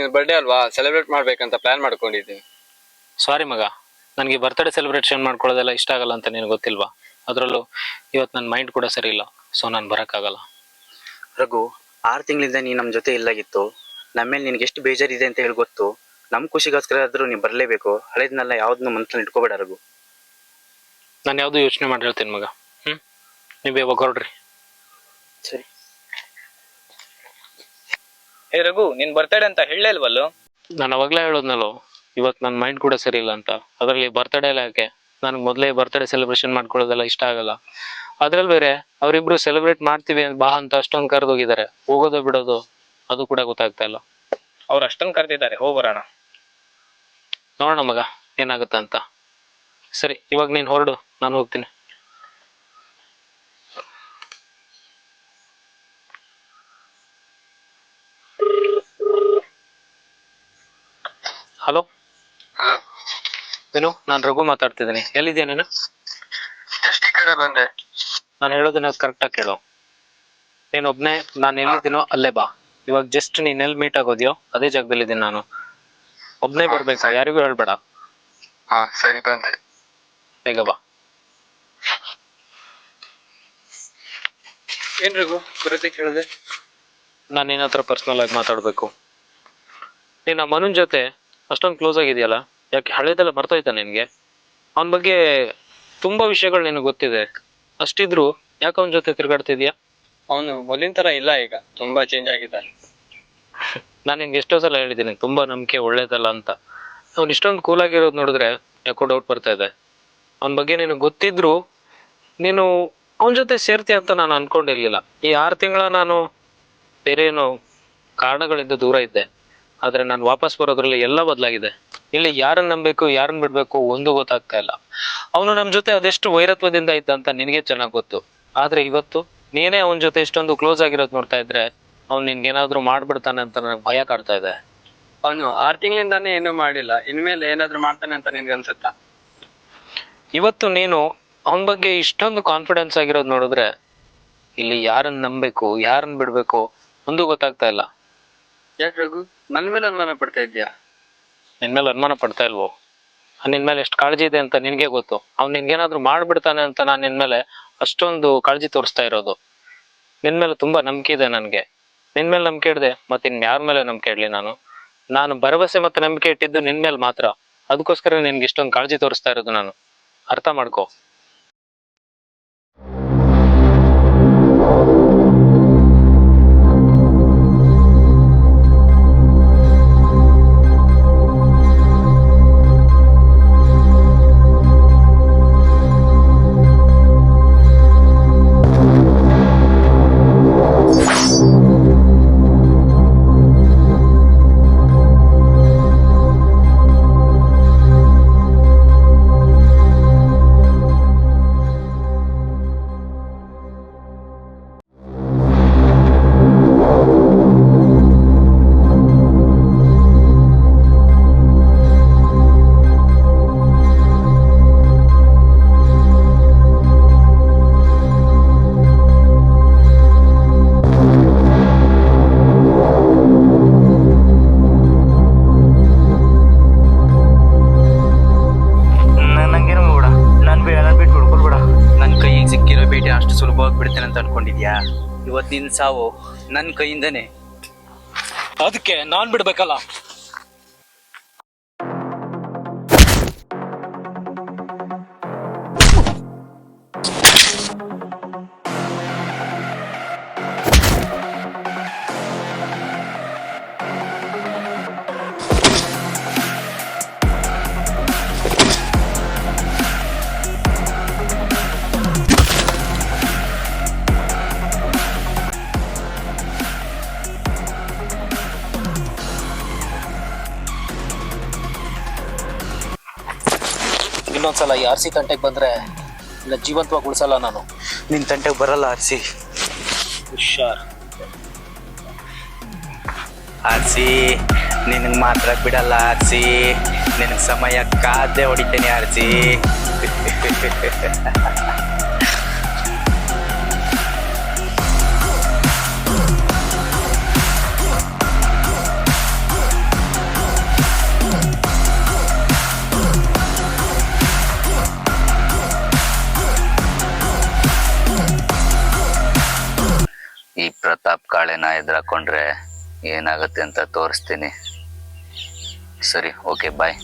ನಿನ್ನ ಬರ್ಡೇ ಅಲ್ವಾ, ಸೆಲೆಬ್ರೇಟ್ ಮಾಡ್ಬೇಕಂತ ಪ್ಲಾನ್ ಮಾಡ್ಕೊಂಡಿದ್ದೀನಿ. ಸಾರಿ ಮಗ, ನನಗೆ ಬರ್ತ್ಡೇ ಸೆಲೆಬ್ರೇಷನ್ ಮಾಡ್ಕೊಳ್ಳೋದೆಲ್ಲ ಇಷ್ಟ ಆಗಲ್ಲ ಅಂತ ನಿನಗೆ ಗೊತ್ತಿಲ್ವಾ? ಅದರಲ್ಲೂ ಇವತ್ತು ನನ್ನ ಮೈಂಡ್ ಕೂಡ ಸರಿ ಇಲ್ಲ, ಸೊ ನಾನು ಬರೋಕ್ಕಾಗಲ್ಲ. ರಘು, 6 ತಿಂಗಳಿಂದ ನೀನು ನಮ್ಮ ಜೊತೆ ಇಲ್ಲಾಗಿತ್ತು. ನಮ್ಮ ಮೇಲೆ ನಿನಗೆ ಎಷ್ಟು ಬೇಜಾರಿದೆ ಅಂತ ಹೇಳಿ ಗೊತ್ತು. ನಮ್ಮ ಖುಷಿಗೋಸ್ಕರ ಆದರೂ ನೀವು ಬರಲೇಬೇಕು. ಹಳೇದನ್ನೆಲ್ಲ ಯಾವ್ದನ್ನು ಮನಸ್ಸಲ್ಲಿ ಇಟ್ಕೋಬೇಡ ರಘು. ನಾನು ಯಾವುದೂ ಯೋಚನೆ ಮಾಡಿ ಹೇಳ್ತೀನಿ ಮಗ. ನೀವು ಯಾವಾಗ ಹೊರಡ್ರಿ. ಸರಿ. ಹೇ ರಘು, ನಿನ್ ಬರ್ತಡೇ ಅಂತ ಹೇಳಲೇ ಇಲ್ವಲ್ಲೋ? ನಾನು ಅವಾಗಲೇ ಹೇಳೋದ್ನಲ್ಲೋ, ಇವತ್ತು ನನ್ನ ಮೈಂಡ್ ಕೂಡ ಸರಿ ಇಲ್ಲ ಅಂತ. ಅದರಲ್ಲಿ ಬರ್ತ್ಡೇ ಎಲ್ಲ ಯಾಕೆ? ನನಗೆ ಮೊದಲೇ ಬರ್ತ್ಡೇ ಸೆಲೆಬ್ರೇಷನ್ ಮಾಡ್ಕೊಳ್ಳೋದೆಲ್ಲ ಇಷ್ಟ ಆಗಲ್ಲ. ಅದ್ರಲ್ಲಿ ಬೇರೆ ಅವರಿಬ್ರು ಸೆಲೆಬ್ರೇಟ್ ಮಾಡ್ತೀವಿ ಬಾ ಅಂತ ಅಷ್ಟೊಂದು ಕರೆದೋಗಿದ್ದಾರೆ. ಹೋಗೋದು ಬಿಡೋದು ಅದು ಕೂಡ ಗೊತ್ತಾಗ್ತಾ ಇಲ್ಲ. ಅವ್ರು ಅಷ್ಟೊಂದು ಕರೆದಿದ್ದಾರೆ, ಹೋಗ್ಬರೋಣ. ನೋಡೋಣ ಮಗ ಏನಾಗುತ್ತೆ ಅಂತ. ಸರಿ, ಇವಾಗ ನೀನು ಹೊರಡು, ನಾನು ಹೋಗ್ತೀನಿ. ಹಲೋ ಏನು, ನಾನು ರಘು ಮಾತಾಡ್ತಿದ್ದೀನಿ. ಎಲ್ಲಿದ್ಯಾ ನೀನು? ಬಂದೆ. ನಾನು ಹೇಳೋದನ್ನ ಕರೆಕ್ಟಾಗಿ ಕೇಳು. ನೀನು ಒಬ್ಬನೇ ನಾನು ಎಲ್ಲಿದ್ದೀನೋ ಅಲ್ಲೇ ಬಾ. ಇವಾಗ ಜಸ್ಟ್ ನೀನು ಎಲ್ಲಿ ಮೀಟ್ ಆಗೋದ್ಯೋ ಅದೇ ಜಾಗದಲ್ಲಿದ್ದೀನಿ ನಾನು. ಒಬ್ಬನೇ ಬರ್ಬೇಕಾ? ಯಾರಿಗೂ ಹೇಳ್ಬೇಡ. ಹಾ ಸರಿ, ಬಂದೆ. ಬೇಗ ಬಾ. ಏನ್ ರಘು ಬರೋದಕ್ಕೆ ಕೇಳಿದೆ? ನಾನು ನಿನ್ನ ಹತ್ರ ಪರ್ಸ್ನಲ್ ಆಗಿ ಮಾತಾಡಬೇಕು. ನೀನು ಆ ಮನುನ್ ಜೊತೆ ಅಷ್ಟೊಂದು ಕ್ಲೋಸ್ ಆಗಿದೆಯಲ್ಲ, ಯಾಕೆ ಹಳೇದೆಲ್ಲ ಮರ್ತೋಯ್ತಾ ನಿನಗೆ? ಅವನ ಬಗ್ಗೆ ತುಂಬ ವಿಷಯಗಳು ನಿನಗೆ ಗೊತ್ತಿದೆ. ಅಷ್ಟಿದ್ರು ಯಾಕೆ ಅವನ ಜೊತೆ ತಿರುಗಾಡ್ತಿದ್ಯಾ? ಅವನು ಮೊದಲಿನ ಥರ ಇಲ್ಲ, ಈಗ ತುಂಬಾ ಚೇಂಜ್ ಆಗಿದ್ದಾನೆ. ನಾನು ನಿನ್ಗೆ ಎಷ್ಟೋ ಸಲ ಹೇಳಿದ್ದೀನಿ ತುಂಬ ನಂಬಿಕೆ ಒಳ್ಳೇದಲ್ಲ ಅಂತ. ಅವ್ನು ಇಷ್ಟೊಂದು ಕೂಲಾಗಿರೋದು ನೋಡಿದ್ರೆ ಯಾಕೋ ಡೌಟ್ ಬರ್ತಾ ಇದೆ. ಅವನ ಬಗ್ಗೆ ನಿನಗೆ ಗೊತ್ತಿದ್ರು ನೀನು ಅವನ ಜೊತೆ ಸೇರ್ತೀಯ ಅಂತ ನಾನು ಅನ್ಕೊಂಡಿರ್ಲಿಲ್ಲ. ಈ 6 ತಿಂಗಳ ನಾನು ಬೇರೆ ಏನೋ ಕಾರಣಗಳಿಂದ ದೂರ ಇದ್ದೆ. ಆದರೆ ನಾನು ವಾಪಸ್ ಬರೋದ್ರಲ್ಲಿ ಎಲ್ಲ ಬದಲಾಗಿದೆ. ಇಲ್ಲಿ ಯಾರನ್ನ ನಂಬಬೇಕು ಯಾರನ್ನ ಬಿಡಬೇಕು ಒಂದು ಗೊತ್ತಾಗ್ತಾ ಇಲ್ಲ. ಅವನು ನಮ್ಮ ಜೊತೆ ಅದೆಷ್ಟು ವೈರತ್ವದಿಂದ ಇದ್ದ ಅಂತ ನಿನಗೆ ಚೆನ್ನಾಗಿ ಗೊತ್ತು. ಆದರೆ ಇವತ್ತು ನೀನೇ ಅವನ ಜೊತೆ ಇಷ್ಟೊಂದು ಕ್ಲೋಸ್ ಆಗಿರೋದು ನೋಡ್ತಾ ಇದ್ರೆ ಅವ್ನು ನಿನ್ಗೇನಾದ್ರೂ ಮಾಡ್ಬಿಡ್ತಾನೆ ಅಂತ ನನಗೆ ಭಯ ಕಾಡ್ತಾ ಇದೆ. ಅವನು 6 ತಿಂಗಳಿಂದಾನೇ ಏನೂ ಮಾಡಿಲ್ಲ, ಇನ್ಮೇಲೆ ಏನಾದ್ರು ಮಾಡ್ತಾನೆ ಅಂತ ನಿನ್ಗೆ ಅನ್ಸುತ್ತಾ? ಇವತ್ತು ನೀನು ಅವನ ಬಗ್ಗೆ ಇಷ್ಟೊಂದು ಕಾನ್ಫಿಡೆನ್ಸ್ ಆಗಿರೋದು ನೋಡಿದ್ರೆ ಇಲ್ಲಿ ಯಾರನ್ನ ನಂಬಬೇಕು ಯಾರನ್ನ ಬಿಡಬೇಕು ಒಂದು ಗೊತ್ತಾಗ್ತಾ ಇಲ್ಲ. ಯಾಕೆ ರಘು, ನನ್ನ ಮೇಲೆ ಅನುಮಾನ ಪಡ್ತಾ ಇದ್ಯಾ? ನಿನ್ ಮೇಲೆ ಅನುಮಾನ ಪಡ್ತಾ ಇಲ್ವೋ? ನಿನ್ ಮೇಲೆ ಎಷ್ಟು ಕಾಳಜಿ ಇದೆ ಅಂತ ನಿನಗೆ ಗೊತ್ತು. ಅವ್ನು ನಿನ್ಗೇನಾದ್ರೂ ಮಾಡ್ಬಿಡ್ತಾನೆ ಅಂತ ನಾನು ನಿನ್ ಮೇಲೆ ಅಷ್ಟೊಂದು ಕಾಳಜಿ ತೋರಿಸ್ತಾ ಇರೋದು. ನಿನ್ ಮೇಲೆ ತುಂಬಾ ನಂಬಿಕೆ ಇದೆ ನನಗೆ. ನಿನ್ ಮೇಲೆ ನಂಬಿಕೆ ಇಡದೆ ಮತ್ತೆ ಯಾರ ಮೇಲೆ ನಂಬಿಕೆ ಇಡ್ಲಿ? ನಾನು ಭರವಸೆ ಮತ್ತೆ ನಂಬಿಕೆ ಇಟ್ಟಿದ್ದು ನಿನ್ ಮೇಲೆ ಮಾತ್ರ. ಅದಕ್ಕೋಸ್ಕರ ನಿನ್ಗೆ ಇಷ್ಟೊಂದು ಕಾಳಜಿ ತೋರಿಸ್ತಾ ಇರೋದು ನಾನು. ಅರ್ಥ ಮಾಡ್ಕೋ. ಅಷ್ಟು ಸುಲಭವಾಗಿ ಬಿಡ್ತೇನೆ ಅಂತ ಅನ್ಕೊಂಡಿದ್ಯಾ? ಇವತ್ತಿನ ಸಾವು ನನ್ನ ಕೈಯಿಂದನೇ. ಅದಕ್ಕೆ ನಾನ್ ಬಿಡ್ಬೇಕಲ್ಲ. ಇನ್ನೊಂದ್ಸಲ ಈ RC ತಂಟೆಗೆ ಬಂದ್ರೆ ಇಲ್ಲ ಜೀವಂತವಾಗಿ ಉಳಿಸಲ್ಲ ನಾನು. ನಿನ್ ತಂಟೆಗೆ ಬರಲ್ಲ RC. ಹುಷಾರ್. RC ನಿನಗೆ ಮಾತ್ರ ಬಿಡಲ್ಲ RC. ನಿನಗೆ ಸಮಯ ಕಾದೆ ಹೊಡಿತೇನೆ RC. ಈ ಪ್ರತಾಪ್ ಕಾಳೆನ ಎದುರಾಕೊಂಡ್ರೆ ಏನಾಗುತ್ತೆ ಅಂತ ತೋರಿಸ್ತೀನಿ. ಸರಿ, ಓಕೆ, ಬಾಯ್.